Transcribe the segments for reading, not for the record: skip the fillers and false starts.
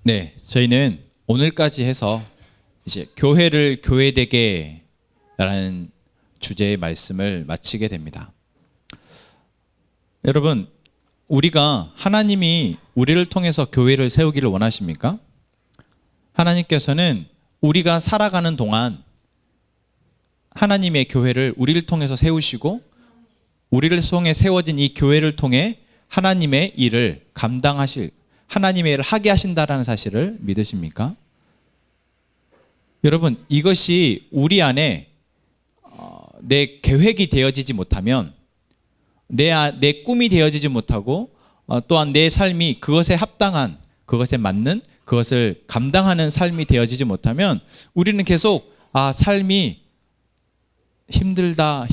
네, 저희는 오늘까지 해서 이제 교회를 교회되게 라는 주제의 말씀을 마치게 됩니다. 여러분, 우리가 하나님이 우리를 통해서 교회를 세우기를 원하십니까? 하나님께서는 우리가 살아가는 동안 하나님의 교회를 우리를 통해서 세우시고 우리를 통해 세워진 이 교회를 통해 하나님의 일을 감당하실, 하나님의 일을 하게 하신다라는 사실을 믿으십니까? 여러분, 이것이 우리 안에 내 계획이 되어지지 못하면, 내 꿈이 되어지지 못하고 또한 내 삶이 그것에 합당한, 그것에 맞는, 그것을 감당하는 삶이 되어지지 못하면 우리는 계속 삶이 힘들다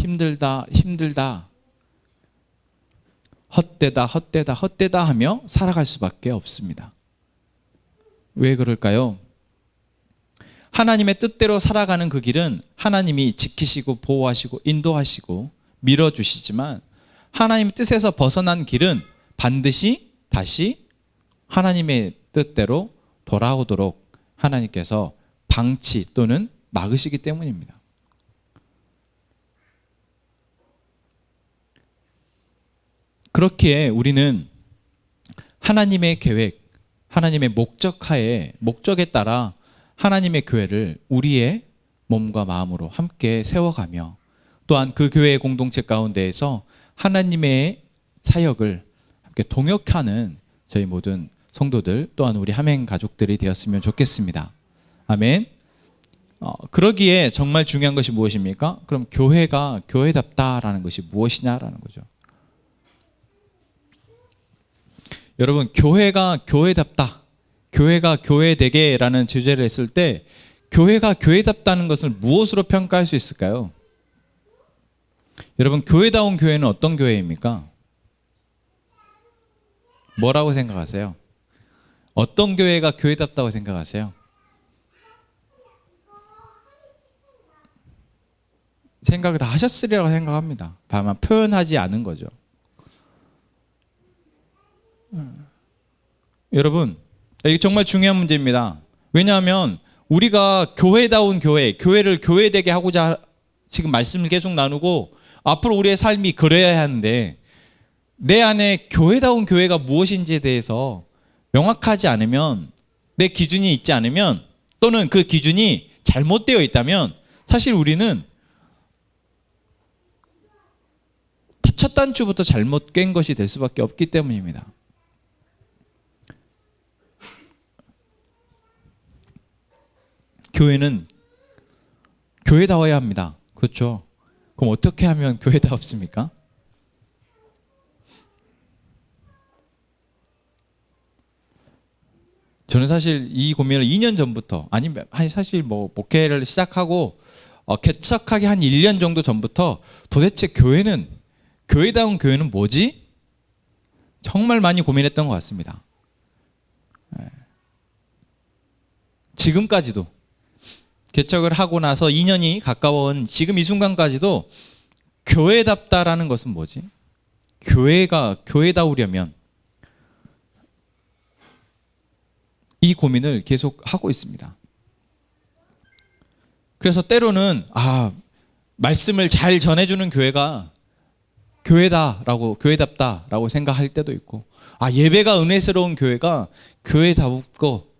헛되다 하며 살아갈 수밖에 없습니다. 왜 그럴까요? 하나님의 뜻대로 살아가는 그 길은 하나님이 지키시고 보호하시고 인도하시고 밀어주시지만, 하나님의 뜻에서 벗어난 길은 반드시 다시 하나님의 뜻대로 돌아오도록 하나님께서 방치 또는 막으시기 때문입니다. 그렇기에 우리는 하나님의 계획, 하나님의 목적에 따라 하나님의 교회를 우리의 몸과 마음으로 함께 세워가며, 또한 그 교회의 공동체 가운데에서 하나님의 사역을 함께 동역하는 저희 모든 성도들, 또한 우리 함행 가족들이 되었으면 좋겠습니다. 아멘. 그러기에 정말 중요한 것이 무엇입니까? 그럼 교회가 교회답다라는 것이 무엇이냐라는 거죠. 여러분, 교회가 교회답다, 교회가 교회되게라는 주제를 했을 때 교회가 교회답다는 것을 무엇으로 평가할 수 있을까요? 여러분, 교회다운 교회는 어떤 교회입니까? 뭐라고 생각하세요? 어떤 교회가 교회답다고 생각하세요? 생각을 다 하셨으리라고 생각합니다. 다만 표현하지 않은 거죠. 여러분, 이게 정말 중요한 문제입니다. 왜냐하면 우리가 교회다운 교회를 교회되게 하고자 지금 말씀을 계속 나누고 앞으로 우리의 삶이 그래야 하는데, 내 안에 교회다운 교회가 무엇인지에 대해서 명확하지 않으면, 내 기준이 있지 않으면, 또는 그 기준이 잘못되어 있다면 사실 우리는 첫 단추부터 잘못 깬 것이 될 수밖에 없기 때문입니다. 교회는 교회다워야 합니다. 그렇죠? 그럼 어떻게 하면 교회다웠습니까? 저는 사실 이 고민을 2년 전부터, 사실 목회를 시작하고 개척하기 한 1년 정도 전부터 도대체 교회다운 교회는 뭐지? 정말 많이 고민했던 것 같습니다. 지금까지도 개척을 하고 나서 2년이 가까워온 지금 이 순간까지도 교회답다라는 것은 뭐지? 교회가 교회다우려면 이 고민을 계속 하고 있습니다. 그래서 때로는 말씀을 잘 전해주는 교회가 교회답다라고 생각할 때도 있고, 예배가 은혜스러운 교회가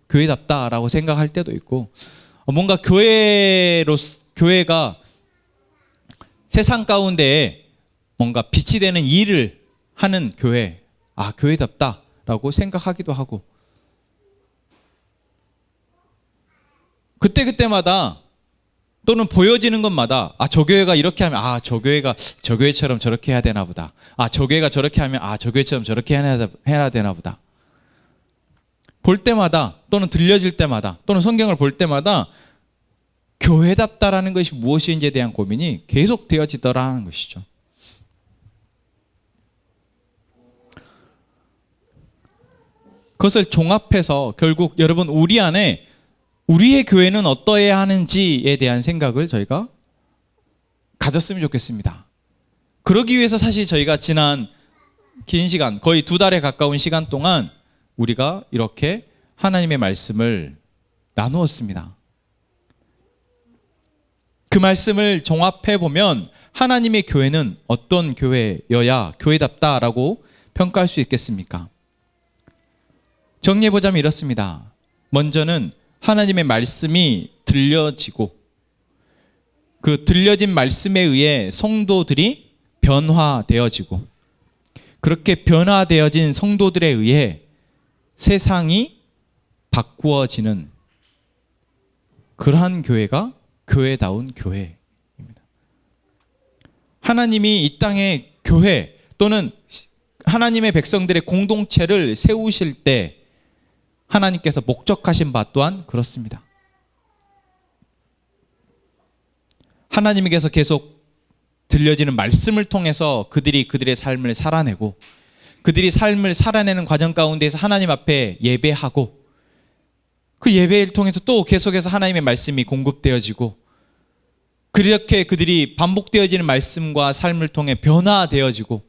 교회답다라고 생각할 때도 있고, 뭔가 교회가 세상 가운데에 뭔가 빛이 되는 일을 하는 교회, 교회답다라고 생각하기도 하고, 그때마다 또는 보여지는 것마다 저 교회가 이렇게 하면 저 교회가 저 교회처럼 저렇게 해야 되나 보다. 저 교회가 저렇게 하면 저 교회처럼 저렇게 해야 되나 보다. 볼 때마다 또는 들려질 때마다 또는 성경을 볼 때마다 교회답다라는 것이 무엇인지에 대한 고민이 계속 되어지더라는 것이죠. 그것을 종합해서 결국 여러분, 우리 안에 우리의 교회는 어떠해야 하는지에 대한 생각을 저희가 가졌으면 좋겠습니다. 그러기 위해서 사실 저희가 지난 긴 시간, 거의 2달에 가까운 시간 동안 우리가 이렇게 하나님의 말씀을 나누었습니다. 그 말씀을 종합해 보면 하나님의 교회는 어떤 교회여야 교회답다라고 평가할 수 있겠습니까? 정리해 보자면 이렇습니다. 먼저는 하나님의 말씀이 들려지고 그 들려진 말씀에 의해 성도들이 변화되어지고 그렇게 변화되어진 성도들에 의해 세상이 바꾸어지는 그러한 교회가 교회다운 교회입니다. 하나님이 이 땅에 교회 또는 하나님의 백성들의 공동체를 세우실 때 하나님께서 목적하신 바 또한 그렇습니다. 하나님께서 계속 들려지는 말씀을 통해서 그들의 삶을 살아내고 그들이 삶을 살아내는 과정 가운데에서 하나님 앞에 예배하고 그 예배를 통해서 또 계속해서 하나님의 말씀이 공급되어지고 그렇게 그들이 반복되어지는 말씀과 삶을 통해 변화되어지고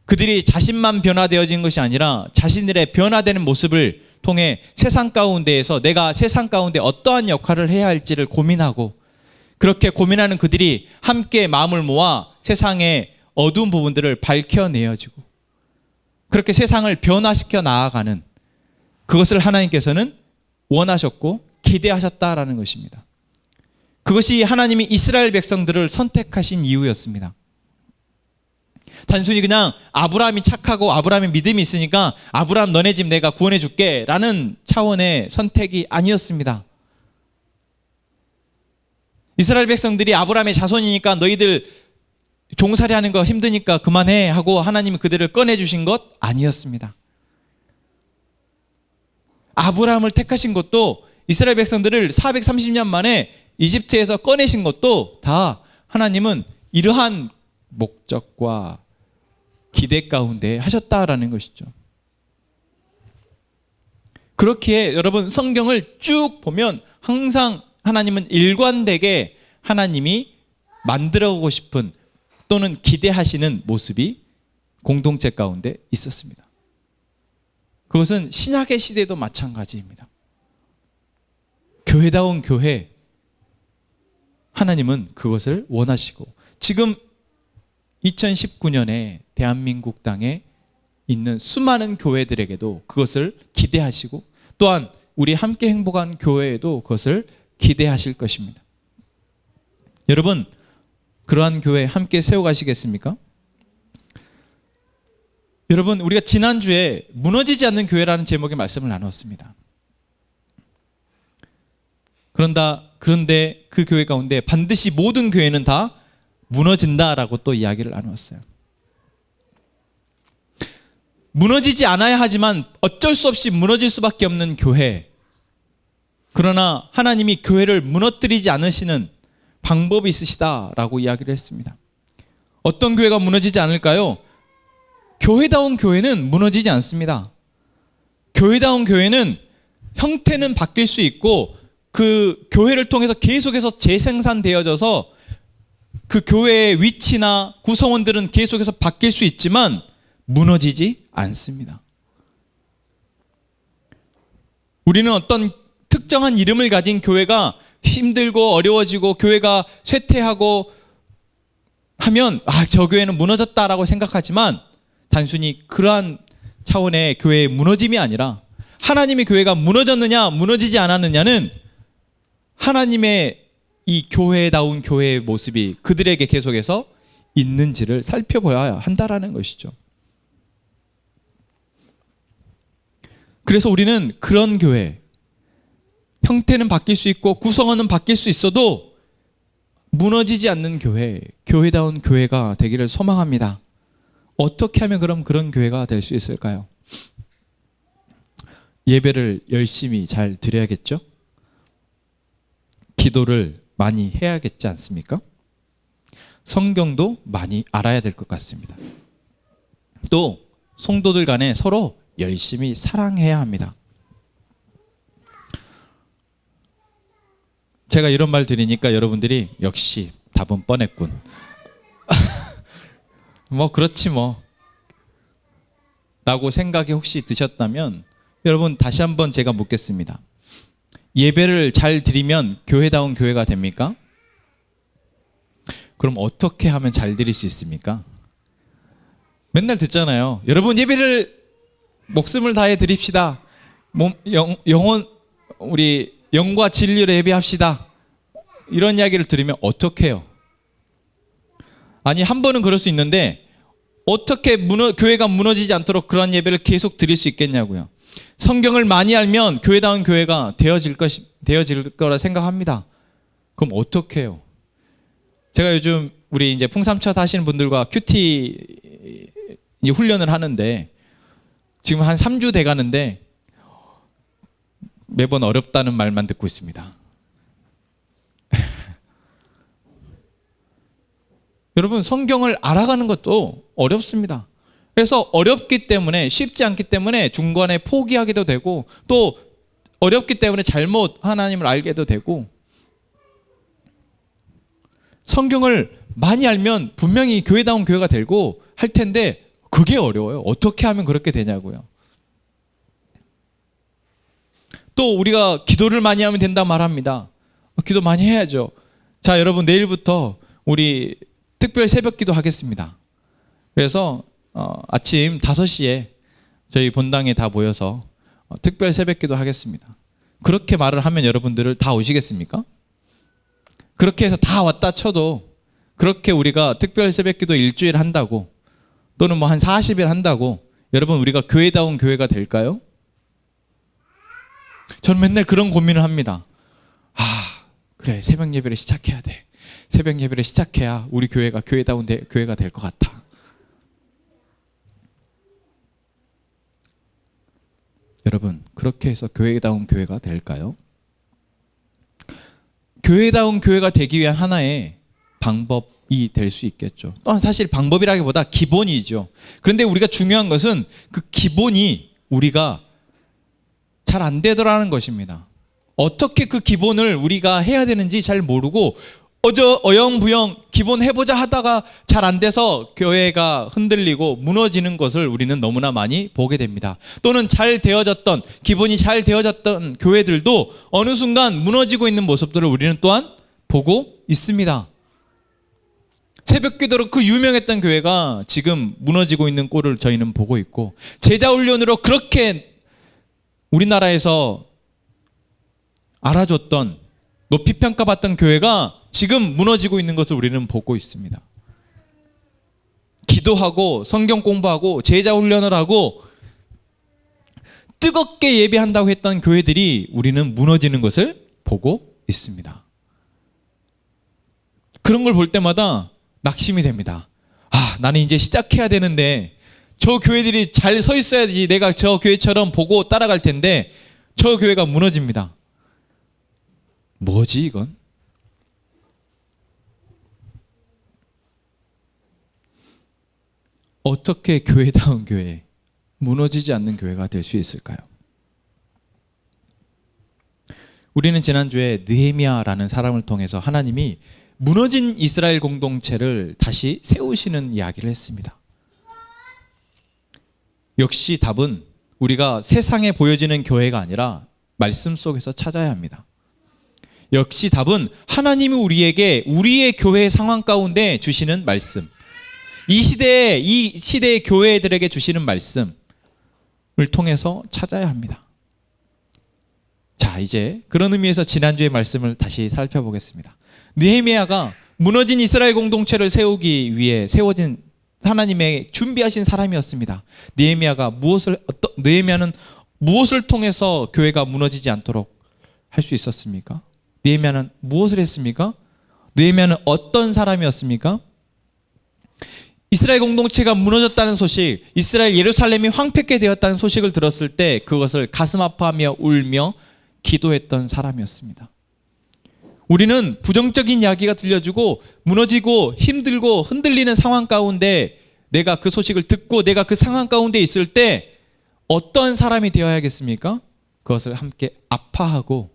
그들이 자신만 변화되어진 것이 아니라 자신들의 변화되는 모습을 통해 세상 가운데에서 내가 세상 가운데 어떠한 역할을 해야 할지를 고민하고 그렇게 고민하는 그들이 함께 마음을 모아 세상의 어두운 부분들을 밝혀내어지고 그렇게 세상을 변화시켜 나아가는 그것을 하나님께서는 원하셨고 기대하셨다라는 것입니다. 그것이 하나님이 이스라엘 백성들을 선택하신 이유였습니다. 단순히 그냥 아브라함이 착하고 아브라함의 믿음이 있으니까 아브라함 너네 집 내가 구원해 줄게 라는 차원의 선택이 아니었습니다. 이스라엘 백성들이 아브라함의 자손이니까 너희들 종살이 하는 거 힘드니까 그만해 하고 하나님이 그들을 꺼내주신 것 아니었습니다. 아브라함을 택하신 것도 이스라엘 백성들을 430년 만에 이집트에서 꺼내신 것도 다 하나님은 이러한 목적과 기대 가운데 하셨다라는 것이죠. 그렇기에 여러분 성경을 쭉 보면 항상 하나님은 일관되게 하나님이 만들어가고 싶은 또는 기대하시는 모습이 공동체 가운데 있었습니다. 그것은 신약의 시대도 마찬가지입니다. 교회다운 교회, 하나님은 그것을 원하시고 지금 2019년에 대한민국 땅에 있는 수많은 교회들에게도 그것을 기대하시고 또한 우리 함께 행복한 교회에도 그것을 기대하실 것입니다. 여러분, 그러한 교회 함께 세워가시겠습니까? 여러분, 우리가 지난주에 무너지지 않는 교회라는 제목의 말씀을 나누었습니다. 그런데 그 교회 가운데 반드시 모든 교회는 다 무너진다라고 또 이야기를 나누었어요. 무너지지 않아야 하지만 어쩔 수 없이 무너질 수밖에 없는 교회. 그러나 하나님이 교회를 무너뜨리지 않으시는 방법이 있으시다라고 이야기를 했습니다. 어떤 교회가 무너지지 않을까요? 교회다운 교회는 무너지지 않습니다. 교회다운 교회는 형태는 바뀔 수 있고 그 교회를 통해서 계속해서 재생산되어져서 그 교회의 위치나 구성원들은 계속해서 바뀔 수 있지만 무너지지 않습니다. 우리는 어떤 특정한 이름을 가진 교회가 힘들고 어려워지고 교회가 쇠퇴하고 하면 저 교회는 무너졌다라고 생각하지만 단순히 그러한 차원의 교회의 무너짐이 아니라 하나님의 교회가 무너졌느냐 무너지지 않았느냐는 하나님의 이 교회다운 교회의 모습이 그들에게 계속해서 있는지를 살펴봐야 한다라는 것이죠. 그래서 우리는 그런 교회, 형태는 바뀔 수 있고 구성원은 바뀔 수 있어도 무너지지 않는 교회, 교회다운 교회가 되기를 소망합니다. 어떻게 하면 그럼 그런 교회가 될 수 있을까요? 예배를 열심히 잘 드려야겠죠? 기도를 많이 해야겠지 않습니까? 성경도 많이 알아야 될 것 같습니다. 또 성도들 간에 서로 열심히 사랑해야 합니다. 제가 이런 말 드리니까 여러분들이 역시 답은 뻔했군. 뭐 그렇지 뭐. 라고 생각이 혹시 드셨다면 여러분 다시 한번 제가 묻겠습니다. 예배를 잘 드리면 교회다운 교회가 됩니까? 그럼 어떻게 하면 잘 드릴 수 있습니까? 맨날 듣잖아요. 여러분 예배를 목숨을 다해 드립시다. 영혼 우리 영과 진리로 예배합시다. 이런 이야기를 들으면 어떻게 해요? 아니 한 번은 그럴 수 있는데 어떻게 교회가 무너지지 않도록 그런 예배를 계속 드릴 수 있겠냐고요. 성경을 많이 알면 교회다운 교회가 되어질 거라 생각합니다. 그럼 어떻게 해요? 제가 요즘 우리 이제 풍삼첫 하시는 분들과 큐티 훈련을 하는데 지금 한 3주 돼 가는데 매번 어렵다는 말만 듣고 있습니다. 여러분 성경을 알아가는 것도 어렵습니다. 그래서 어렵기 때문에 쉽지 않기 때문에 중간에 포기하기도 되고 또 어렵기 때문에 잘못 하나님을 알게도 되고 성경을 많이 알면 분명히 교회다운 교회가 되고 할 텐데 그게 어려워요. 어떻게 하면 그렇게 되냐고요. 또 우리가 기도를 많이 하면 된다 말합니다. 기도 많이 해야죠. 자, 여러분 내일부터 우리 특별 새벽 기도 하겠습니다. 그래서 아침 5시에 저희 본당에 다 모여서 특별 새벽 기도 하겠습니다. 그렇게 말을 하면 여러분들을 다 오시겠습니까? 그렇게 해서 다 왔다 쳐도 그렇게 우리가 특별 새벽 기도 일주일 한다고 또는 뭐 한 40일 한다고 여러분 우리가 교회다운 교회가 될까요? 저는 맨날 그런 고민을 합니다. 그래 새벽 예배를 시작해야 돼. 새벽 예배를 시작해야 우리 교회가 교회다운 교회가 될 것 같아. 여러분 그렇게 해서 교회다운 교회가 될까요? 교회다운 교회가 되기 위한 하나의 방법이 될 수 있겠죠. 또한 사실 방법이라기보다 기본이죠. 그런데 우리가 중요한 것은 그 기본이 우리가 잘 안 되더라는 것입니다. 어떻게 그 기본을 우리가 해야 되는지 잘 모르고 어영부영 기본 해보자 하다가 잘 안 돼서 교회가 흔들리고 무너지는 것을 우리는 너무나 많이 보게 됩니다. 또는 기본이 잘 되어졌던 교회들도 어느 순간 무너지고 있는 모습들을 우리는 또한 보고 있습니다. 새벽기도로 그 유명했던 교회가 지금 무너지고 있는 꼴을 저희는 보고 있고 제자훈련으로 그렇게 우리나라에서 알아줬던 높이 평가받던 교회가 지금 무너지고 있는 것을 우리는 보고 있습니다. 기도하고 성경 공부하고 제자 훈련을 하고 뜨겁게 예배한다고 했던 교회들이 우리는 무너지는 것을 보고 있습니다. 그런 걸 볼 때마다 낙심이 됩니다. 나는 이제 시작해야 되는데 저 교회들이 잘 서 있어야지 내가 저 교회처럼 보고 따라갈 텐데 저 교회가 무너집니다. 뭐지 이건? 어떻게 교회다운 교회, 무너지지 않는 교회가 될 수 있을까요? 우리는 지난주에 느헤미야라는 사람을 통해서 하나님이 무너진 이스라엘 공동체를 다시 세우시는 이야기를 했습니다. 역시 답은 우리가 세상에 보여지는 교회가 아니라 말씀 속에서 찾아야 합니다. 역시 답은 하나님이 우리에게 우리의 교회 상황 가운데 주시는 말씀, 이 시대의 교회들에게 주시는 말씀을 통해서 찾아야 합니다. 자, 이제 그런 의미에서 지난주의 말씀을 다시 살펴보겠습니다. 느헤미야가 무너진 이스라엘 공동체를 세우기 위해 세워진 하나님의 준비하신 사람이었습니다. 느헤미야는 무엇을 통해서 교회가 무너지지 않도록 할 수 있었습니까? 느헤미야는 무엇을 했습니까? 느헤미야는 어떤 사람이었습니까? 이스라엘 공동체가 무너졌다는 소식, 이스라엘 예루살렘이 황폐케 되었다는 소식을 들었을 때 그것을 가슴 아파하며 울며 기도했던 사람이었습니다. 우리는 부정적인 이야기가 들려주고 무너지고 힘들고 흔들리는 상황 가운데 내가 그 소식을 듣고 내가 그 상황 가운데 있을 때 어떤 사람이 되어야겠습니까? 그것을 함께 아파하고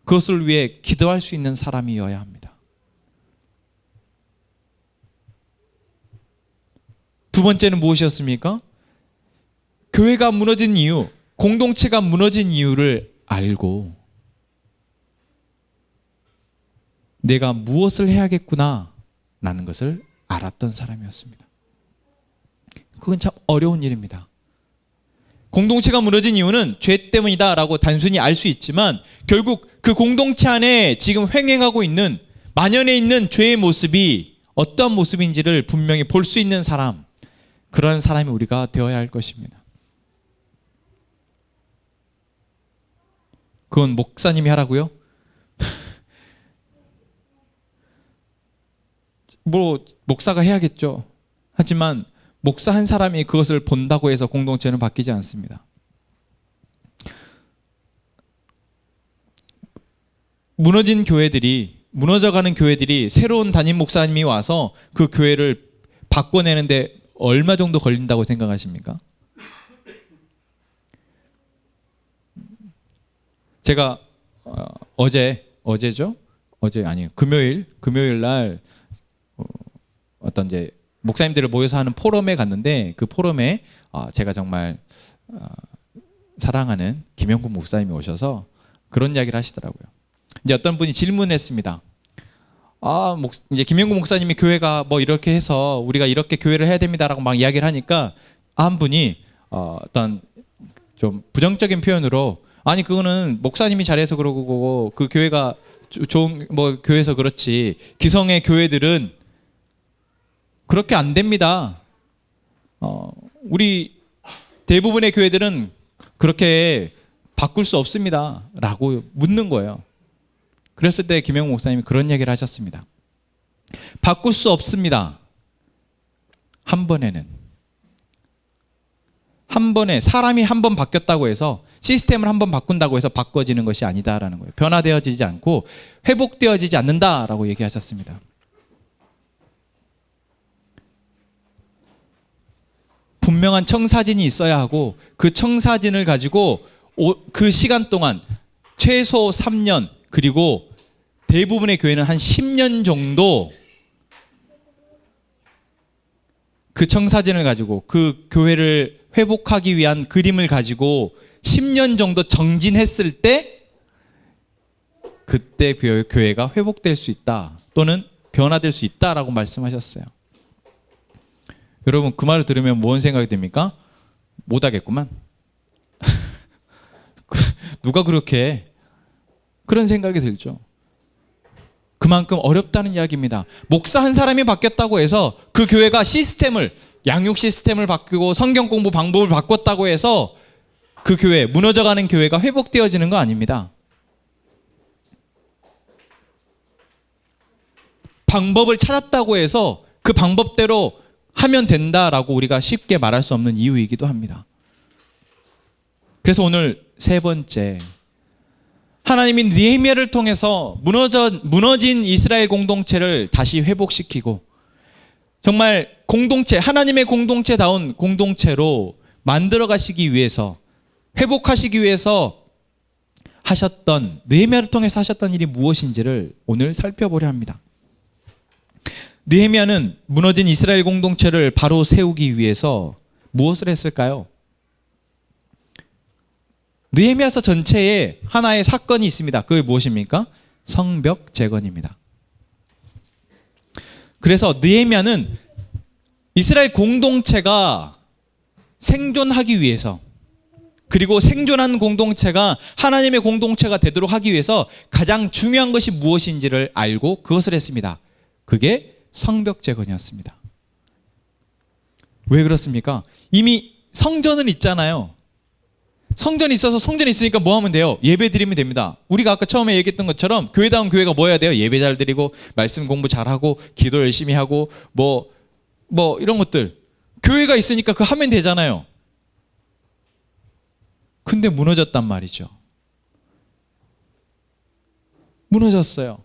그것을 위해 기도할 수 있는 사람이어야 합니다. 두 번째는 무엇이었습니까? 교회가 무너진 이유, 공동체가 무너진 이유를 알고 내가 무엇을 해야겠구나 라는 것을 알았던 사람이었습니다. 그건 참 어려운 일입니다. 공동체가 무너진 이유는 죄 때문이다 라고 단순히 알 수 있지만 결국 그 공동체 안에 지금 횡행하고 있는, 만연해 있는 죄의 모습이 어떠한 모습인지를 분명히 볼 수 있는 사람, 그런 사람이 우리가 되어야 할 것입니다. 그건 목사님이 하라고요? 뭐 목사가 해야겠죠. 하지만 목사 한 사람이 그것을 본다고 해서 공동체는 바뀌지 않습니다. 무너져가는 교회들이 새로운 담임 목사님이 와서 그 교회를 바꿔내는데 얼마 정도 걸린다고 생각하십니까? 제가 금요일 날 어떤 이제 목사님들을 모여서 하는 포럼에 갔는데 그 포럼에 제가 정말 사랑하는 김영국 목사님이 오셔서 그런 이야기를 하시더라고요. 이제 어떤 분이 질문했습니다. 이제 김영국 목사님이 교회가 뭐 이렇게 해서 우리가 이렇게 교회를 해야 됩니다라고 막 이야기를 하니까 한 분이 어떤 좀 부정적인 표현으로 아니 그거는 목사님이 잘해서 그러고 그 교회가 좋은 뭐 교회에서 그렇지 기성의 교회들은 그렇게 안 됩니다. 우리 대부분의 교회들은 그렇게 바꿀 수 없습니다 라고 묻는 거예요. 그랬을 때 김영국 목사님이 그런 얘기를 하셨습니다. 바꿀 수 없습니다. 한 번에 사람이 한 번 바뀌었다고 해서 시스템을 한 번 바꾼다고 해서 바꿔지는 것이 아니다라는 거예요. 변화되어지지 않고 회복되어지지 않는다라고 얘기하셨습니다. 분명한 청사진이 있어야 하고 그 청사진을 가지고 그 시간 동안 최소 3년 그리고 대부분의 교회는 한 10년 정도 그 청사진을 가지고 그 교회를 회복하기 위한 그림을 가지고 10년 정도 정진했을 때 그때 교회가 회복될 수 있다 또는 변화될 수 있다라고 말씀하셨어요. 여러분 그 말을 들으면 무슨 생각이 듭니까? 못하겠구만. 누가 그렇게 해? 그런 생각이 들죠. 그만큼 어렵다는 이야기입니다. 목사 한 사람이 바뀌었다고 해서 그 교회가 양육 시스템을 바꾸고 성경 공부 방법을 바꿨다고 해서 그 교회, 무너져가는 교회가 회복되어지는 거 아닙니다. 방법을 찾았다고 해서 그 방법대로 하면 된다라고 우리가 쉽게 말할 수 없는 이유이기도 합니다. 그래서 오늘 세 번째, 하나님이 느헤미야를 통해서 무너진 이스라엘 공동체를 다시 회복시키고 정말 하나님의 공동체다운 공동체로 만들어 가시기 위해서, 회복하시기 위해서 느헤미야를 통해서 하셨던 일이 무엇인지를 오늘 살펴보려 합니다. 느헤미야는 무너진 이스라엘 공동체를 바로 세우기 위해서 무엇을 했을까요? 느헤미야서 전체에 하나의 사건이 있습니다. 그게 무엇입니까? 성벽 재건입니다. 그래서 느헤미야는 이스라엘 공동체가 생존하기 위해서, 그리고 생존한 공동체가 하나님의 공동체가 되도록 하기 위해서 가장 중요한 것이 무엇인지를 알고 그것을 했습니다. 그게 성벽 재건이었습니다. 왜 그렇습니까? 이미 성전은 있잖아요. 성전이 있으니까 뭐 하면 돼요? 예배 드리면 됩니다. 우리가 아까 처음에 얘기했던 것처럼 교회다운 교회가 뭐 해야 돼요? 예배 잘 드리고 말씀 공부 잘하고 기도 열심히 하고 뭐 이런 것들. 교회가 있으니까 그거 하면 되잖아요. 근데 무너졌단 말이죠. 무너졌어요.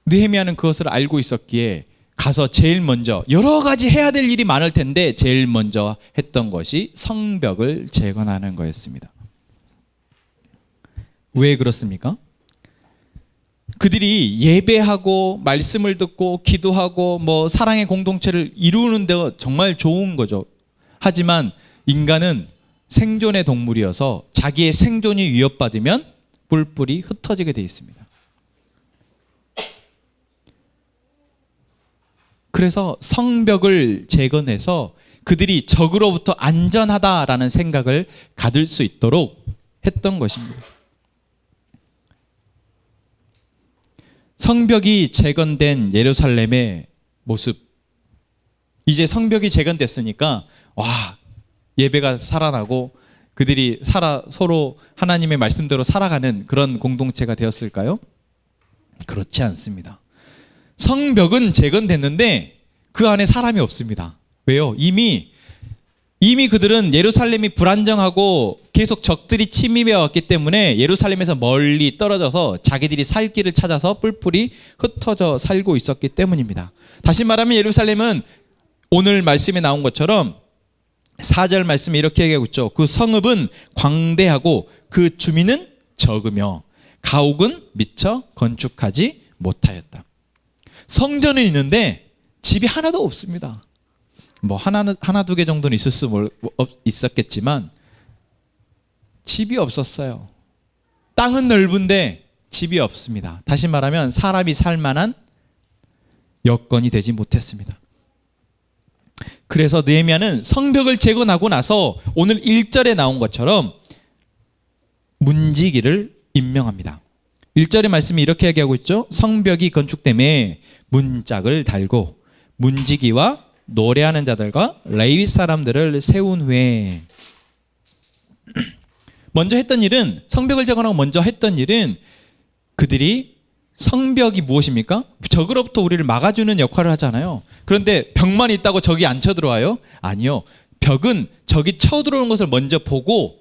느헤미야는 그것을 알고 있었기에 가서 제일 먼저, 여러 가지 해야 될 일이 많을 텐데 제일 먼저 했던 것이 성벽을 재건하는 거였습니다. 왜 그렇습니까? 그들이 예배하고 말씀을 듣고 기도하고 뭐 사랑의 공동체를 이루는 데가 정말 좋은 거죠. 하지만 인간은 생존의 동물이어서 자기의 생존이 위협받으면 뿔뿔이 흩어지게 돼 있습니다. 그래서 성벽을 재건해서 그들이 적으로부터 안전하다라는 생각을 가질 수 있도록 했던 것입니다. 성벽이 재건된 예루살렘의 모습. 이제 성벽이 재건됐으니까 와, 예배가 살아나고 그들이 서로 하나님의 말씀대로 살아가는 그런 공동체가 되었을까요? 그렇지 않습니다. 성벽은 재건됐는데 그 안에 사람이 없습니다. 왜요? 이미 그들은 예루살렘이 불안정하고 계속 적들이 침입해 왔기 때문에 예루살렘에서 멀리 떨어져서 자기들이 살 길을 찾아서 뿔뿔이 흩어져 살고 있었기 때문입니다. 다시 말하면 예루살렘은 오늘 말씀에 나온 것처럼 4절 말씀에 이렇게 얘기하고 있죠. 그 성읍은 광대하고 그 주민은 적으며 가옥은 미처 건축하지 못하였다. 성전은 있는데 집이 하나도 없습니다. 뭐 하나 두 개 정도는 있었겠지만 집이 없었어요. 땅은 넓은데 집이 없습니다. 다시 말하면 사람이 살 만한 여건이 되지 못했습니다. 그래서 느헤미야는 성벽을 재건하고 나서 오늘 1절에 나온 것처럼 문지기를 임명합니다. 1절의 말씀이 이렇게 얘기하고 있죠. 성벽이 건축됨에 문짝을 달고 문지기와 노래하는 자들과 레위 사람들을 세운 후에 먼저 했던 일은, 성벽을 재건하고 먼저 했던 일은 그들이 성벽이 무엇입니까? 적으로부터 우리를 막아주는 역할을 하잖아요. 그런데 벽만 있다고 적이 안 쳐들어와요? 아니요. 벽은 적이 쳐들어오는 것을 먼저 보고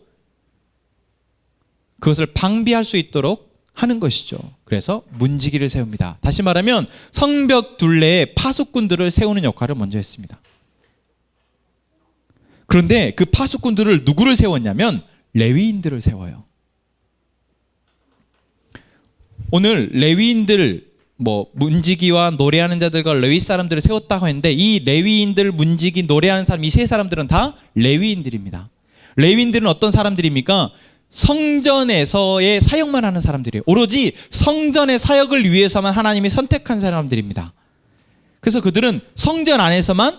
그것을 방비할 수 있도록 하는 것이죠. 그래서 문지기를 세웁니다. 다시 말하면 성벽 둘레에 파수꾼들을 세우는 역할을 먼저 했습니다. 그런데 그 파수꾼들을 누구를 세웠냐면 레위인들을 세워요. 오늘 레위인들, 문지기와 노래하는 자들과 레위 사람들을 세웠다고 했는데 이 레위인들, 문지기, 노래하는 사람, 이 세 사람들은 다 레위인들입니다. 레위인들은 어떤 사람들입니까? 성전에서의 사역만 하는 사람들이에요. 오로지 성전의 사역을 위해서만 하나님이 선택한 사람들입니다. 그래서 그들은 성전 안에서만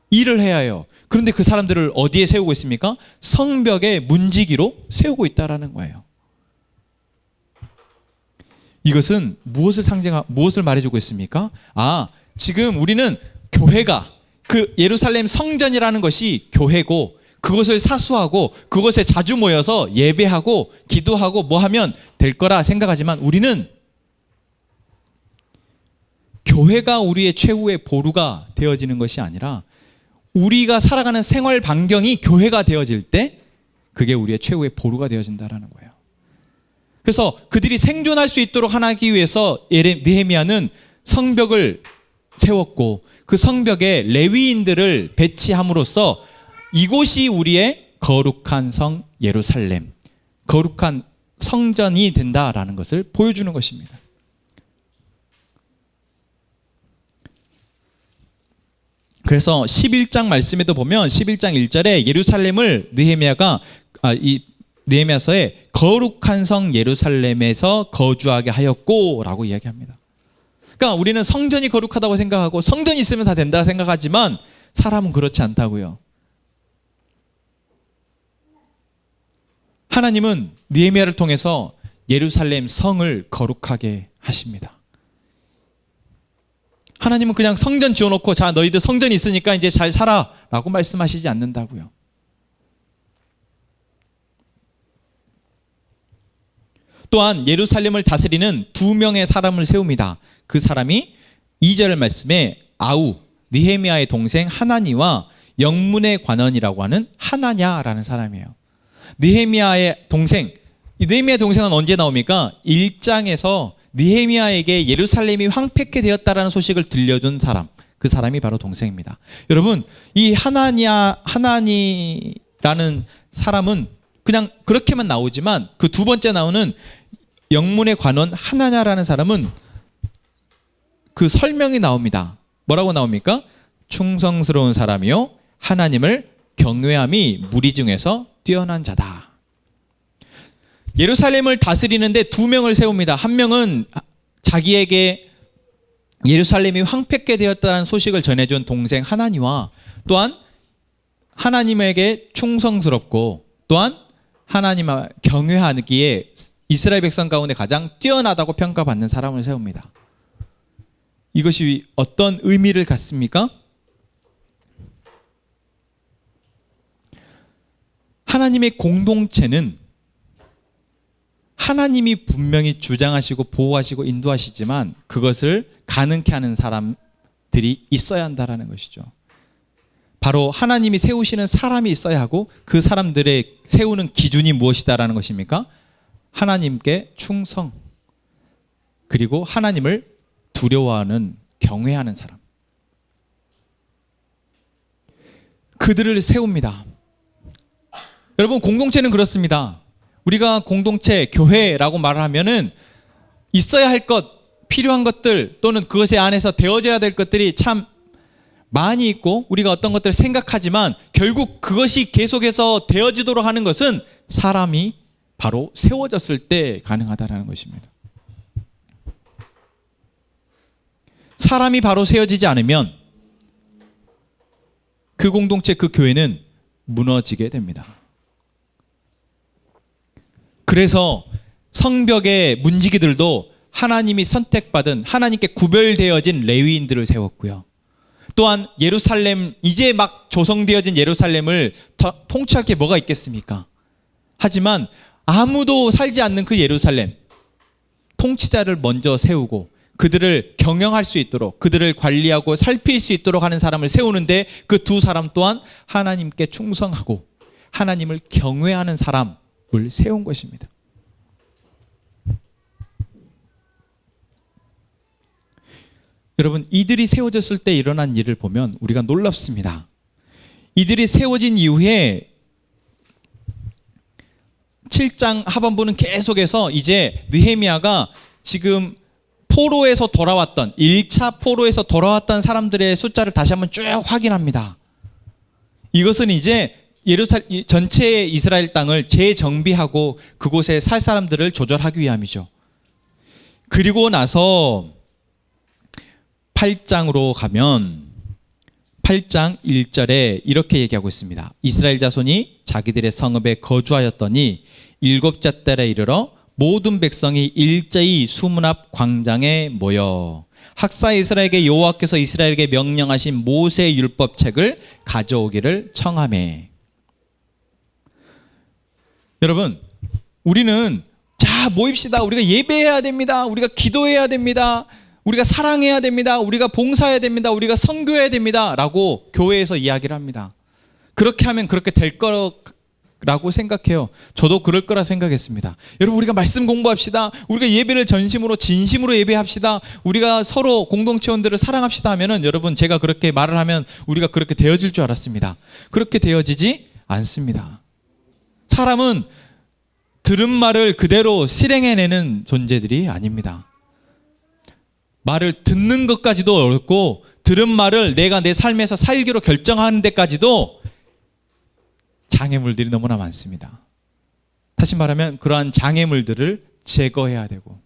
일을 해야 해요. 그런데 그 사람들을 어디에 세우고 있습니까? 성벽의 문지기로 세우고 있다라는 거예요. 이것은 무엇을 말해주고 있습니까? 지금 우리는 교회가, 그 예루살렘 성전이라는 것이 교회고 그것을 사수하고 그것에 자주 모여서 예배하고 기도하고 뭐 하면 될 거라 생각하지만 우리는 교회가 우리의 최후의 보루가 되어지는 것이 아니라 우리가 살아가는 생활 반경이 교회가 되어질 때 그게 우리의 최후의 보루가 되어진다는 거예요. 그래서 그들이 생존할 수 있도록 하기 위해서 느헤미야는 성벽을 세웠고 그 성벽에 레위인들을 배치함으로써 이곳이 우리의 거룩한 성 예루살렘, 거룩한 성전이 된다라는 것을 보여주는 것입니다. 그래서 11장 말씀에도 보면 11장 1절에 예루살렘을 느헤미야서에 거룩한 성 예루살렘에서 거주하게 하였고 라고 이야기합니다. 그러니까 우리는 성전이 거룩하다고 생각하고 성전이 있으면 다 된다 생각하지만 사람은 그렇지 않다고요. 하나님은 느헤미야를 통해서 예루살렘 성을 거룩하게 하십니다. 하나님은 그냥 성전 지어놓고 자 너희들 성전이 있으니까 이제 잘 살아 라고 말씀하시지 않는다고요. 또한 예루살렘을 다스리는 2명의 사람을 세웁니다. 그 사람이 2절 말씀에 느헤미야의 동생 하나니와 영문의 관원이라고 하는 하나냐라는 사람이에요. 느헤미야의 동생은 언제 나옵니까? 1장에서 느헤미야에게 예루살렘이 황폐케 되었다라는 소식을 들려준 사람, 그 사람이 바로 동생입니다. 여러분, 이 하나니라는 사람은 그냥 그렇게만 나오지만 그 두 번째 나오는 영문의 관원 하나냐라는 사람은 그 설명이 나옵니다. 뭐라고 나옵니까? 충성스러운 사람이요 하나님을 경외함이 무리 중에서 뛰어난 자다. 예루살렘을 다스리는데 두 명을 세웁니다. 한 명은 자기에게 예루살렘이 황폐케 되었다는 소식을 전해준 동생 하나니와, 또한 하나님에게 충성스럽고 또한 하나님을 경외하기에 이스라엘 백성 가운데 가장 뛰어나다고 평가받는 사람을 세웁니다. 이것이 어떤 의미를 갖습니까? 하나님의 공동체는 하나님이 분명히 주장하시고 보호하시고 인도하시지만 그것을 가능케 하는 사람들이 있어야 한다는 것이죠. 바로 하나님이 세우시는 사람이 있어야 하고, 그 사람들의 세우는 기준이 무엇이다라는 것입니까? 하나님께 충성, 그리고 하나님을 두려워하는, 경외하는 사람, 그들을 세웁니다. 여러분, 공동체는 그렇습니다. 우리가 공동체, 교회라고 말을 하면은 있어야 할 것, 필요한 것들, 또는 그것에 안에서 되어져야 될 것들이 참 많이 있고 우리가 어떤 것들을 생각하지만, 결국 그것이 계속해서 되어지도록 하는 것은 사람이 바로 세워졌을 때 가능하다는 것입니다. 사람이 바로 세워지지 않으면 그 공동체, 그 교회는 무너지게 됩니다. 그래서 성벽의 문지기들도 하나님이 선택받은, 하나님께 구별되어진 레위인들을 세웠고요. 또한 예루살렘, 이제 막 조성되어진 예루살렘을 통치할 게 뭐가 있겠습니까? 하지만 아무도 살지 않는 그 예루살렘, 통치자를 먼저 세우고 그들을 경영할 수 있도록, 그들을 관리하고 살필 수 있도록 하는 사람을 세우는데, 그 두 사람 또한 하나님께 충성하고 하나님을 경외하는 사람을 세운 것입니다. 여러분, 이들이 세워졌을 때 일어난 일을 보면 우리가 놀랍습니다. 이들이 세워진 이후에 7장 하반부는 계속해서 이제 느헤미야가 지금 포로에서 돌아왔던, 1차 포로에서 돌아왔던 사람들의 숫자를 다시 한번 쭉 확인합니다. 이것은 이제 전체 이스라엘 땅을 재정비하고 그곳에 살 사람들을 조절하기 위함이죠. 그리고 나서 8장으로 가면 8장 1절에 이렇게 얘기하고 있습니다. 이스라엘 자손이 자기들의 성읍에 거주하였더니 일곱째 달에 이르러 모든 백성이 일제히 수문 앞 광장에 모여 학사 이스라엘에게 여호와께서 이스라엘에게 명령하신 모세 율법책을 가져오기를 청하매. 여러분, 우리는 자 모입시다, 우리가 예배해야 됩니다, 우리가 기도해야 됩니다, 우리가 사랑해야 됩니다, 우리가 봉사해야 됩니다, 우리가 선교해야 됩니다 라고 교회에서 이야기를 합니다. 그렇게 하면 그렇게 될 거라고 생각해요. 저도 그럴 거라 생각했습니다. 여러분, 우리가 말씀 공부합시다, 우리가 예배를 전심으로 진심으로 예배합시다, 우리가 서로 공동체원들을 사랑합시다 하면은, 여러분, 제가 그렇게 말을 하면 우리가 그렇게 되어질 줄 알았습니다. 그렇게 되어지지 않습니다. 사람은 들은 말을 그대로 실행해내는 존재들이 아닙니다. 말을 듣는 것까지도 어렵고, 들은 말을 내가 내 삶에서 살기로 결정하는 데까지도 장애물들이 너무나 많습니다. 다시 말하면 그러한 장애물들을 제거해야 되고,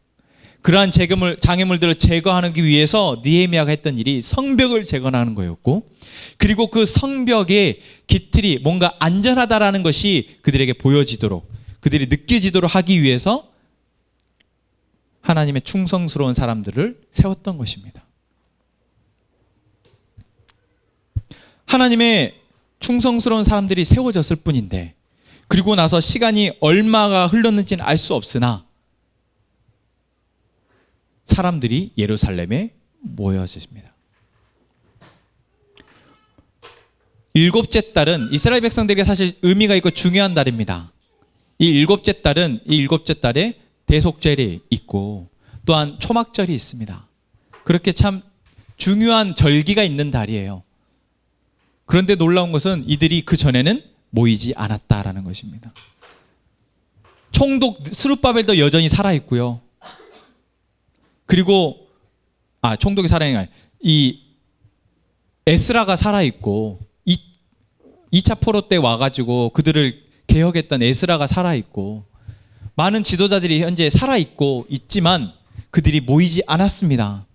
그러한 장애물들을 제거하기 위해서 느헤미야가 했던 일이 성벽을 재건하는 거였고, 그리고 그 성벽의 기틀이 뭔가 안전하다라는 것이 그들에게 보여지도록, 그들이 느껴지도록 하기 위해서 하나님의 충성스러운 사람들을 세웠던 것입니다. 하나님의 충성스러운 사람들이 세워졌을 뿐인데, 그리고 나서 시간이 얼마가 흘렀는지는 알 수 없으나 사람들이 예루살렘에 모여집니다. 일곱째 달은 이스라엘 백성들에게 사실 의미가 있고 중요한 달입니다. 이 일곱째 달에 대속절이 있고 또한 초막절이 있습니다. 그렇게 참 중요한 절기가 있는 달이에요. 그런데 놀라운 것은 이들이 그 전에는 모이지 않았다라는 것입니다. 총독 스룹바벨도 여전히 살아있고요. 그리고 총독이 살아있는 게 아니라 이 에스라가 살아있고 2차 포로 때 와가지고 그들을 개혁했던 에스라가 살아있고 많은 지도자들이 현재 살아있고 있지만 그들이 모이지 않았습니다.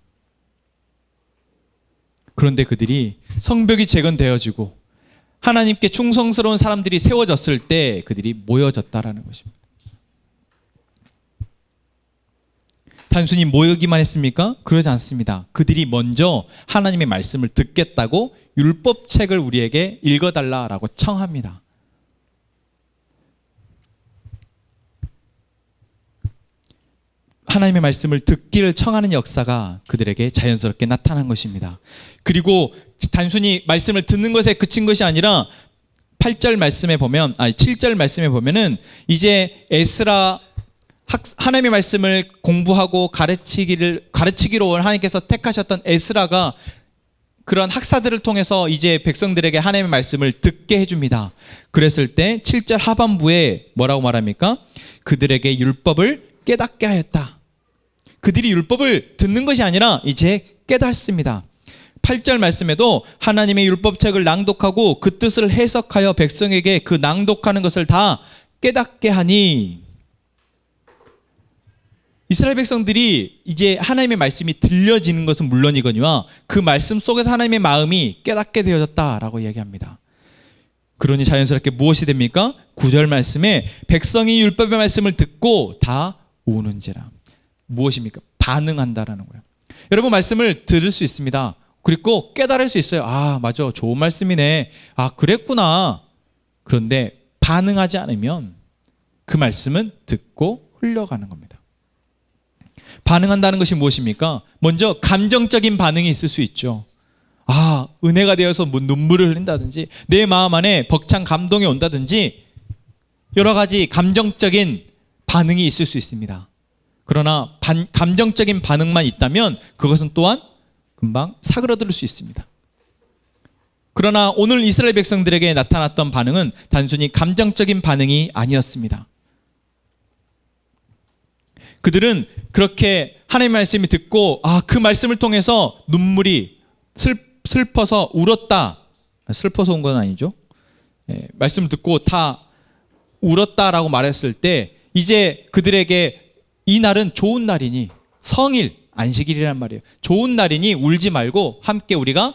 그런데 그들이 성벽이 재건되어지고 하나님께 충성스러운 사람들이 세워졌을 때 그들이 모여졌다라는 것입니다. 단순히 모이기만 했습니까? 그러지 않습니다. 그들이 먼저 하나님의 말씀을 듣겠다고 율법책을 우리에게 읽어달라라고 청합니다. 하나님의 말씀을 듣기를 청하는 역사가 그들에게 자연스럽게 나타난 것입니다. 그리고 단순히 말씀을 듣는 것에 그친 것이 아니라 7절 말씀에 보면은 이제 에스라 하나님의 말씀을 공부하고 가르치기로 하나님께서 택하셨던 에스라가 그런 학사들을 통해서 이제 백성들에게 하나님의 말씀을 듣게 해줍니다. 그랬을 때 7절 하반부에 뭐라고 말합니까? 그들에게 율법을 깨닫게 하였다. 그들이 율법을 듣는 것이 아니라 이제 깨닫습니다. 8절 말씀에도 하나님의 율법책을 낭독하고 그 뜻을 해석하여 백성에게 그 낭독하는 것을 다 깨닫게 하니, 이스라엘 백성들이 이제 하나님의 말씀이 들려지는 것은 물론이거니와 그 말씀 속에서 하나님의 마음이 깨닫게 되어졌다라고 이야기합니다. 그러니 자연스럽게 무엇이 됩니까? 9절 말씀에 백성이 율법의 말씀을 듣고 다 우는지라. 무엇입니까? 반응한다라는 거예요. 여러분, 말씀을 들을 수 있습니다. 그리고 깨달을 수 있어요. 맞아, 좋은 말씀이네. 그랬구나. 그런데 반응하지 않으면 그 말씀은 듣고 흘러가는 겁니다. 반응한다는 것이 무엇입니까? 먼저 감정적인 반응이 있을 수 있죠. 은혜가 되어서 눈물을 흘린다든지 내 마음 안에 벅찬 감동이 온다든지 여러 가지 감정적인 반응이 있을 수 있습니다. 그러나 감정적인 반응만 있다면 그것은 또한 금방 사그러들 수 있습니다. 그러나 오늘 이스라엘 백성들에게 나타났던 반응은 단순히 감정적인 반응이 아니었습니다. 그들은 그렇게 하나님의 말씀을 듣고 그 말씀을 통해서 눈물이 슬퍼서 울었다. 슬퍼서 온 건 아니죠. 말씀을 듣고 다 울었다라고 말했을 때 이제 그들에게 이 날은 좋은 날이니, 성일, 안식일이란 말이에요. 좋은 날이니 울지 말고 함께 우리가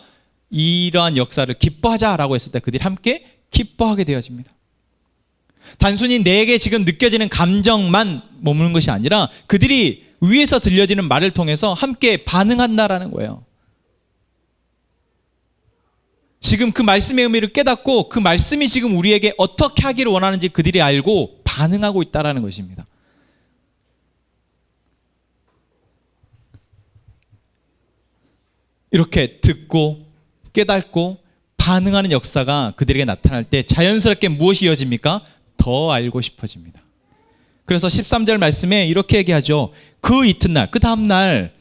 이러한 역사를 기뻐하자라고 했을 때 그들이 함께 기뻐하게 되어집니다. 단순히 내게 지금 느껴지는 감정만 머무는 것이 아니라 그들이 위에서 들려지는 말을 통해서 함께 반응한다라는 거예요. 지금 그 말씀의 의미를 깨닫고 그 말씀이 지금 우리에게 어떻게 하기를 원하는지 그들이 알고 반응하고 있다라는 것입니다. 이렇게 듣고 깨닫고 반응하는 역사가 그들에게 나타날 때 자연스럽게 무엇이 이어집니까? 더 알고 싶어집니다. 그래서 13절 말씀에 이렇게 얘기하죠. 그 이튿날, 그 다음날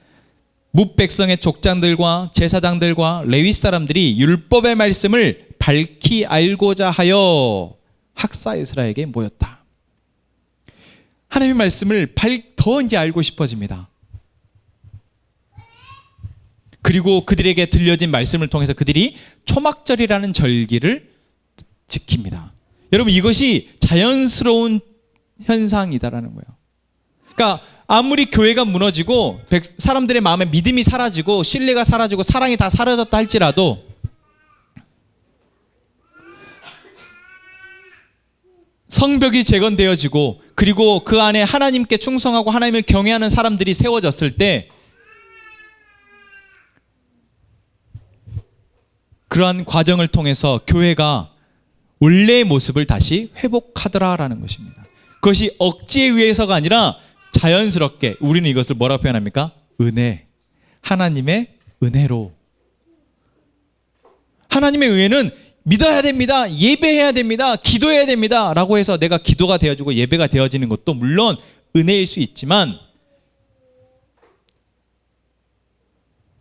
뭇백성의 족장들과 제사장들과 레위 사람들이 율법의 말씀을 밝히 알고자 하여 학사 에스라에게 모였다. 하나님의 말씀을 더 이제 알고 싶어집니다. 그리고 그들에게 들려진 말씀을 통해서 그들이 초막절이라는 절기를 지킵니다. 여러분, 이것이 자연스러운 현상이다라는 거예요. 그러니까 아무리 교회가 무너지고 사람들의 마음에 믿음이 사라지고 신뢰가 사라지고 사랑이 다 사라졌다 할지라도 성벽이 재건되어지고 그리고 그 안에 하나님께 충성하고 하나님을 경외하는 사람들이 세워졌을 때 그러한 과정을 통해서 교회가 원래의 모습을 다시 회복하더라라는 것입니다. 그것이 억지에 의해서가 아니라 자연스럽게 우리는 이것을 뭐라고 표현합니까? 은혜. 하나님의 은혜로. 하나님의 은혜는 믿어야 됩니다. 예배해야 됩니다. 기도해야 됩니다. 라고 해서 내가 기도가 되어지고 예배가 되어지는 것도 물론 은혜일 수 있지만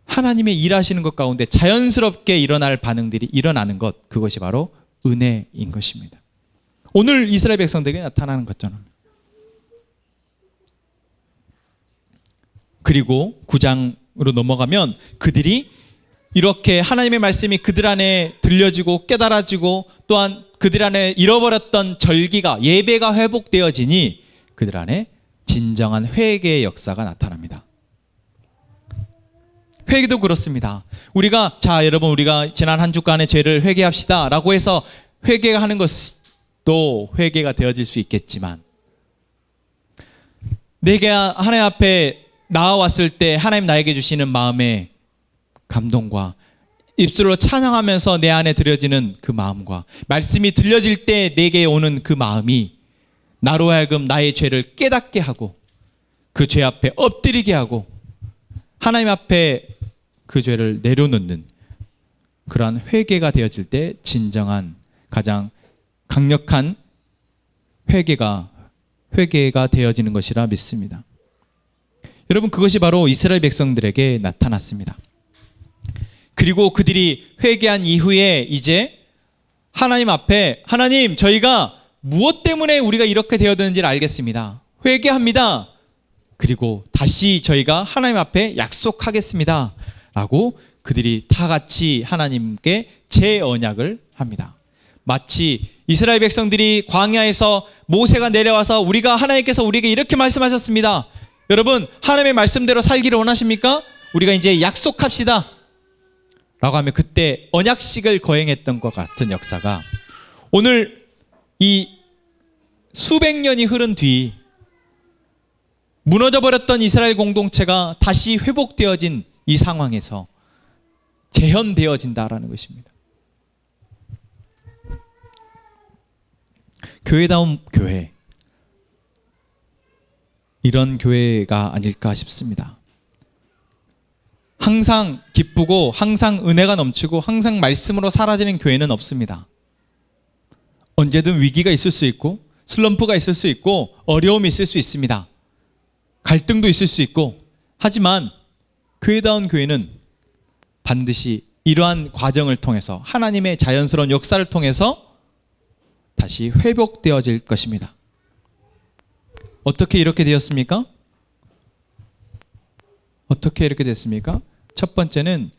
하나님의 일하시는 것 가운데 자연스럽게 일어날 반응들이 일어나는 것, 그것이 바로 은혜인 것입니다. 오늘 이스라엘 백성들에게 나타나는 것처럼 그리고 9장으로 넘어가면 그들이 이렇게 하나님의 말씀이 그들 안에 들려지고 깨달아지고 또한 그들 안에 잃어버렸던 절기가 예배가 회복되어지니 그들 안에 진정한 회개의 역사가 나타납니다. 회개도 그렇습니다. 우리가 자 여러분 우리가 지난 한 주간의 죄를 회개합시다 라고 해서 회개하는 것도 회개가 되어질 수 있겠지만 내가 하나님 앞에 나와왔을 때 하나님 나에게 주시는 마음의 감동과 입술로 찬양하면서 내 안에 들려지는 그 마음과 말씀이 들려질 때 내게 오는 그 마음이 나로 하여금 나의 죄를 깨닫게 하고 그 죄 앞에 엎드리게 하고 하나님 앞에 그 죄를 내려놓는 그러한 회개가 되어질 때 진정한 가장 강력한 회개가 되어지는 것이라 믿습니다. 여러분 그것이 바로 이스라엘 백성들에게 나타났습니다. 그리고 그들이 회개한 이후에 이제 하나님 앞에 하나님 저희가 무엇 때문에 우리가 이렇게 되어드는지를 알겠습니다. 회개합니다. 그리고 다시 저희가 하나님 앞에 약속하겠습니다. 라고 그들이 다 같이 하나님께 재언약을 합니다. 마치 이스라엘 백성들이 광야에서 모세가 내려와서 우리가 하나님께서 우리에게 이렇게 말씀하셨습니다. 여러분 하나님의 말씀대로 살기를 원하십니까? 우리가 이제 약속합시다. 라고 하면 그때 언약식을 거행했던 것 같은 역사가 오늘 이 수백 년이 흐른 뒤 무너져버렸던 이스라엘 공동체가 다시 회복되어진 이 상황에서 재현되어진다라는 것입니다. 교회다운 교회, 이런 교회가 아닐까 싶습니다. 항상 기쁘고 항상 은혜가 넘치고 항상 말씀으로 사라지는 교회는 없습니다. 언제든 위기가 있을 수 있고 슬럼프가 있을 수 있고 어려움이 있을 수 있습니다. 갈등도 있을 수 있고 하지만 교회다운 교회는 반드시 이러한 과정을 통해서 하나님의 자연스러운 역사를 통해서 다시 회복되어질 것입니다. 어떻게 이렇게 되었습니까? 어떻게 이렇게 됐습니까? 첫 번째는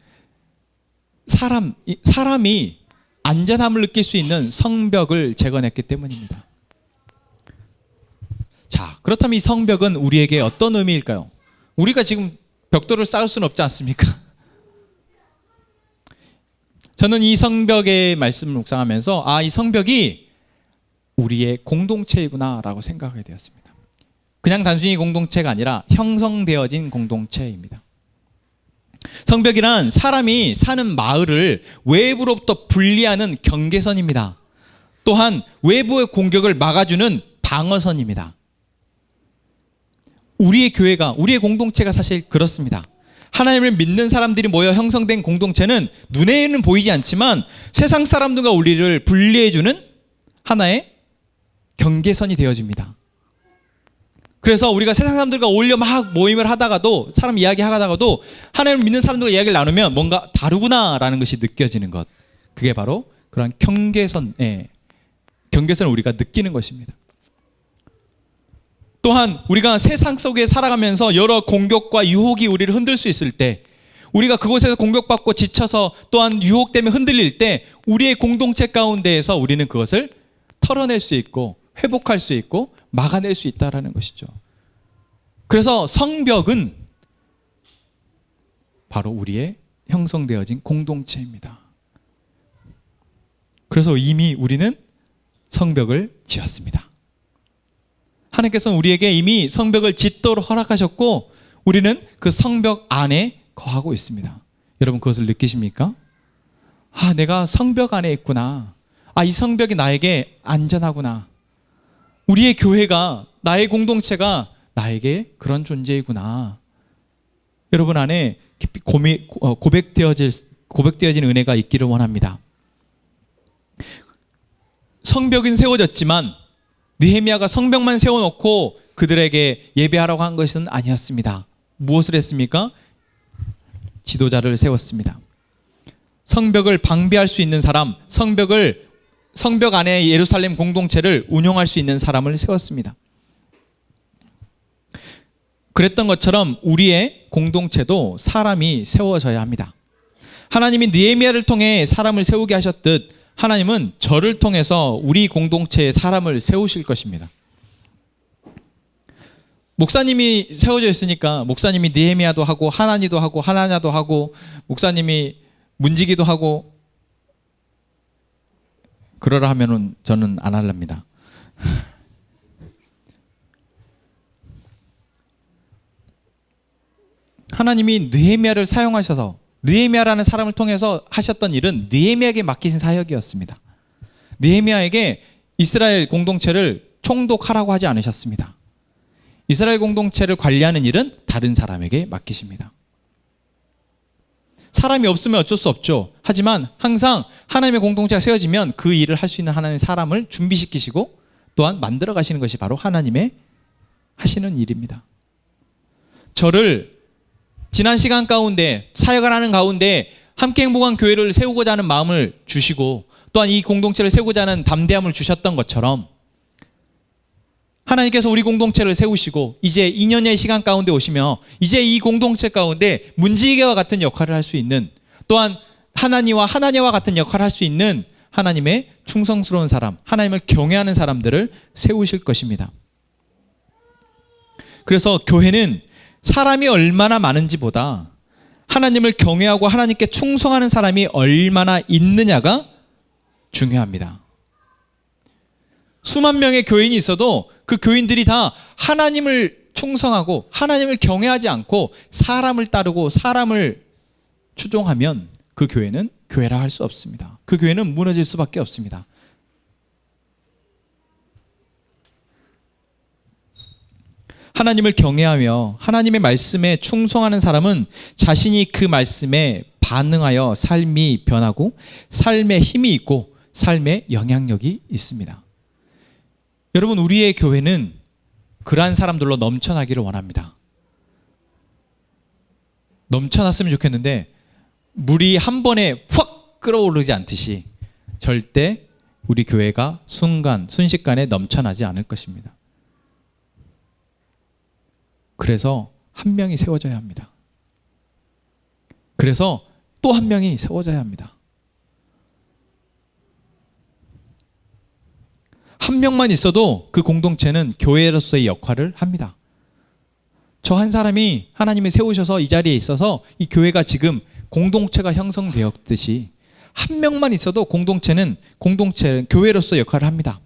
사람이 안전함을 느낄 수 있는 성벽을 재건했기 때문입니다. 자, 그렇다면 이 성벽은 우리에게 어떤 의미일까요? 우리가 지금 벽돌을 쌓을 수는 없지 않습니까? 저는 이 성벽의 말씀을 묵상하면서 이 성벽이 우리의 공동체이구나 라고 생각하게 되었습니다. 그냥 단순히 공동체가 아니라 형성되어진 공동체입니다. 성벽이란 사람이 사는 마을을 외부로부터 분리하는 경계선입니다. 또한 외부의 공격을 막아주는 방어선입니다. 우리의 교회가, 우리의 공동체가 사실 그렇습니다. 하나님을 믿는 사람들이 모여 형성된 공동체는 눈에는 보이지 않지만 세상 사람들과 우리를 분리해주는 하나의 경계선이 되어집니다. 그래서 우리가 세상 사람들과 어울려 막 모임을 하다가도 사람 이야기하다가도 하나님을 믿는 사람들과 이야기를 나누면 뭔가 다르구나라는 것이 느껴지는 것. 그게 바로 그런 경계선을 우리가 느끼는 것입니다. 또한 우리가 세상 속에 살아가면서 여러 공격과 유혹이 우리를 흔들 수 있을 때 우리가 그곳에서 공격받고 지쳐서 또한 유혹 때문에 흔들릴 때 우리의 공동체 가운데에서 우리는 그것을 털어낼 수 있고 회복할 수 있고 막아낼 수 있다는 것이죠. 그래서 성벽은 바로 우리의 형성되어진 공동체입니다. 그래서 이미 우리는 성벽을 지었습니다. 하나님께서는 우리에게 이미 성벽을 짓도록 허락하셨고 우리는 그 성벽 안에 거하고 있습니다. 여러분 그것을 느끼십니까? 내가 성벽 안에 있구나. 이 성벽이 나에게 안전하구나. 우리의 교회가, 나의 공동체가 나에게 그런 존재이구나. 여러분 안에 깊이 고백되어진 은혜가 있기를 원합니다. 성벽은 세워졌지만 느헤미야가 성벽만 세워놓고 그들에게 예배하라고 한 것은 아니었습니다. 무엇을 했습니까? 지도자를 세웠습니다. 성벽을 방비할 수 있는 사람, 성벽 안에 예루살렘 공동체를 운영할 수 있는 사람을 세웠습니다. 그랬던 것처럼 우리의 공동체도 사람이 세워져야 합니다. 하나님이 느헤미야를 통해 사람을 세우게 하셨듯 하나님은 저를 통해서 우리 공동체에 사람을 세우실 것입니다. 목사님이 세워져 있으니까 목사님이 느헤미야도 하고 하나니도 하고 하나냐도 하고 목사님이 문지기도 하고 그러라 하면은 저는 안 할랍니다. 하나님이 느헤미야를 사용하셔서 느헤미야라는 사람을 통해서 하셨던 일은 느헤미야에게 맡기신 사역이었습니다. 느헤미야에게 이스라엘 공동체를 총독하라고 하지 않으셨습니다. 이스라엘 공동체를 관리하는 일은 다른 사람에게 맡기십니다. 사람이 없으면 어쩔 수 없죠. 하지만 항상 하나님의 공동체가 세워지면 그 일을 할 수 있는 하나님의 사람을 준비시키시고 또한 만들어 가시는 것이 바로 하나님의 하시는 일입니다. 저를 지난 시간 가운데 사역을 하는 가운데 함께 행복한 교회를 세우고자 하는 마음을 주시고 또한 이 공동체를 세우고자 하는 담대함을 주셨던 것처럼 하나님께서 우리 공동체를 세우시고 이제 2년의 시간 가운데 오시며 이제 이 공동체 가운데 문지기와 같은 역할을 할 수 있는 또한 하나님과 하나냐와 같은 역할을 할 수 있는 하나님의 충성스러운 사람, 하나님을 경외하는 사람들을 세우실 것입니다. 그래서 교회는 사람이 얼마나 많은지보다 하나님을 경외하고 하나님께 충성하는 사람이 얼마나 있느냐가 중요합니다. 수만 명의 교인이 있어도 그 교인들이 다 하나님을 충성하고 하나님을 경외하지 않고 사람을 따르고 사람을 추종하면 그 교회는 교회라 할 수 없습니다. 그 교회는 무너질 수밖에 없습니다. 하나님을 경외하며 하나님의 말씀에 충성하는 사람은 자신이 그 말씀에 반응하여 삶이 변하고 삶에 힘이 있고 삶에 영향력이 있습니다. 여러분, 우리의 교회는 그러한 사람들로 넘쳐나기를 원합니다. 넘쳐났으면 좋겠는데 물이 한 번에 확 끓어오르지 않듯이 절대 우리 교회가 순식간에 넘쳐나지 않을 것입니다. 그래서 한 명이 세워져야 합니다. 그래서 또 한 명이 세워져야 합니다. 한 명만 있어도 그 공동체는 교회로서의 역할을 합니다. 저 한 사람이 하나님이 세우셔서 이 자리에 있어서 이 교회가 지금 공동체가 형성되었듯이 한 명만 있어도 공동체는 교회로서 역할을 합니다.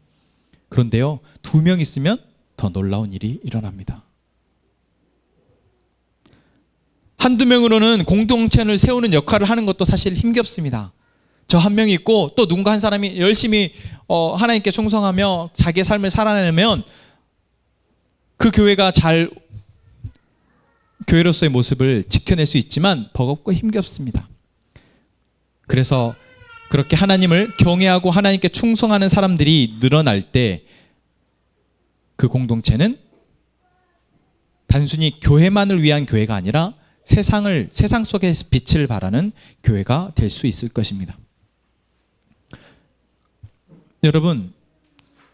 그런데요, 2명 있으면 더 놀라운 일이 일어납니다. 한두 명으로는 공동체를 세우는 역할을 하는 것도 사실 힘겹습니다. 저 한 명이 있고 또 누군가 한 사람이 열심히 하나님께 충성하며 자기의 삶을 살아내면 그 교회가 잘 교회로서의 모습을 지켜낼 수 있지만 버겁고 힘겹습니다. 그래서 그렇게 하나님을 경외하고 하나님께 충성하는 사람들이 늘어날 때 그 공동체는 단순히 교회만을 위한 교회가 아니라 세상 속에 빛을 발하는 교회가 될 수 있을 것입니다. 여러분,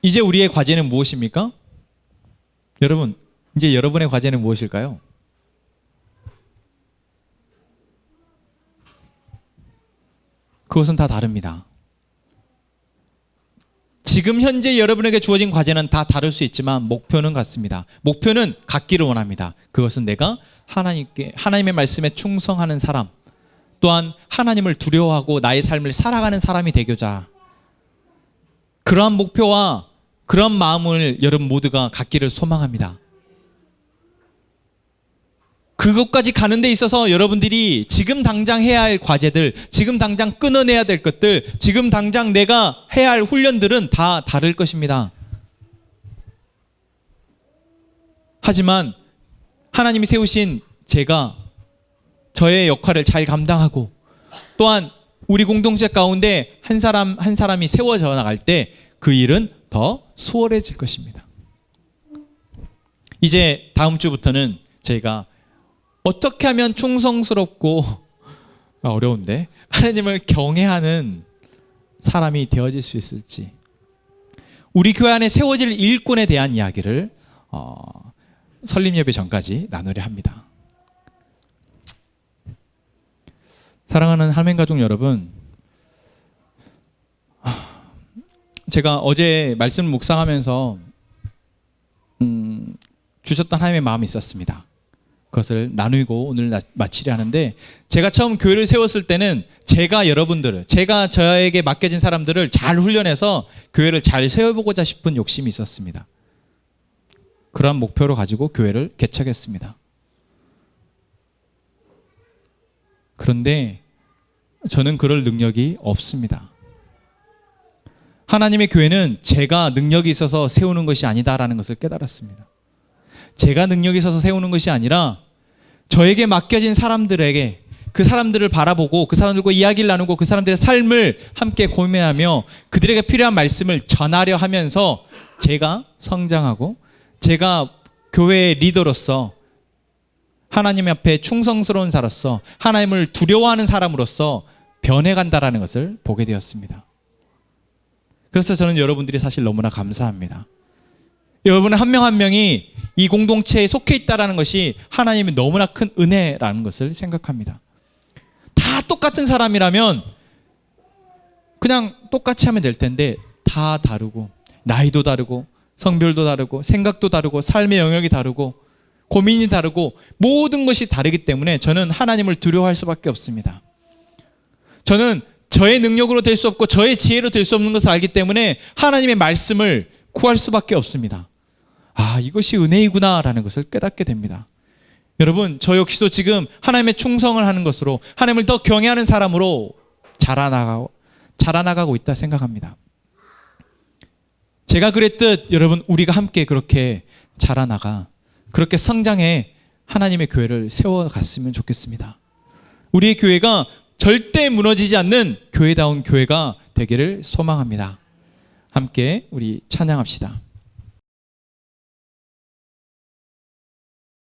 이제 우리의 과제는 무엇입니까? 여러분, 이제 여러분의 과제는 무엇일까요? 그것은 다 다릅니다. 지금 현재 여러분에게 주어진 과제는 다 다를 수 있지만 목표는 같습니다. 목표는 같기를 원합니다. 그것은 내가 하나님의 말씀에 충성하는 사람, 또한 하나님을 두려워하고 나의 삶을 살아가는 사람이 되고자, 그러한 목표와 그런 마음을 여러분 모두가 갖기를 소망합니다. 그것까지 가는 데 있어서 여러분들이 지금 당장 해야 할 과제들, 지금 당장 끊어내야 될 것들, 지금 당장 내가 해야 할 훈련들은 다 다를 것입니다. 하지만 하나님이 세우신 제가 저의 역할을 잘 감당하고 또한 우리 공동체 가운데 한 사람이 세워져 나갈 때 그 일은 더 수월해질 것입니다. 이제 다음 주부터는 저희가 어떻게 하면 충성스럽고 어려운데 하나님을 경외하는 사람이 되어질 수 있을지, 우리 교회 안에 세워질 일꾼에 대한 이야기를 설립 예배 전까지 나누려 합니다. 사랑하는 하나님 가족 여러분, 제가 어제 말씀 묵상하면서 주셨던 하나님의 마음이 있었습니다. 그것을 나누고 오늘 마치려 하는데, 제가 처음 교회를 세웠을 때는 제가 여러분들을, 제가 저에게 맡겨진 사람들을 잘 훈련해서 교회를 잘 세워보고자 싶은 욕심이 있었습니다. 그러한 목표로 가지고 교회를 개척했습니다. 그런데 저는 그럴 능력이 없습니다. 하나님의 교회는 제가 능력이 있어서 세우는 것이 아니다라는 것을 깨달았습니다. 제가 능력이 있어서 세우는 것이 아니라 저에게 맡겨진 사람들에게, 그 사람들을 바라보고 그 사람들과 이야기를 나누고 그 사람들의 삶을 함께 고민하며 그들에게 필요한 말씀을 전하려 하면서 제가 성장하고, 제가 교회의 리더로서, 하나님 앞에 충성스러운 자로서, 하나님을 두려워하는 사람으로서 변해간다라는 것을 보게 되었습니다. 그래서 저는 여러분들이 사실 너무나 감사합니다. 여러분 한 명 한 명이 이 공동체에 속해 있다는 것이 하나님의 너무나 큰 은혜라는 것을 생각합니다. 다 똑같은 사람이라면 그냥 똑같이 하면 될 텐데, 다 다르고, 나이도 다르고, 성별도 다르고, 생각도 다르고, 삶의 영역이 다르고, 고민이 다르고, 모든 것이 다르기 때문에 저는 하나님을 두려워할 수밖에 없습니다. 저는 저의 능력으로 될 수 없고 저의 지혜로 될 수 없는 것을 알기 때문에 하나님의 말씀을 구할 수밖에 없습니다. 아, 이것이 은혜이구나 라는 것을 깨닫게 됩니다. 여러분, 저 역시도 지금 하나님의 충성을 하는 것으로, 하나님을 더 경외하는 사람으로 자라나가고 있다 생각합니다. 제가 그랬듯 여러분, 우리가 함께 그렇게 자라나가, 그렇게 성장해 하나님의 교회를 세워갔으면 좋겠습니다. 우리의 교회가 절대 무너지지 않는 교회다운 교회가 되기를 소망합니다. 함께 우리 찬양합시다.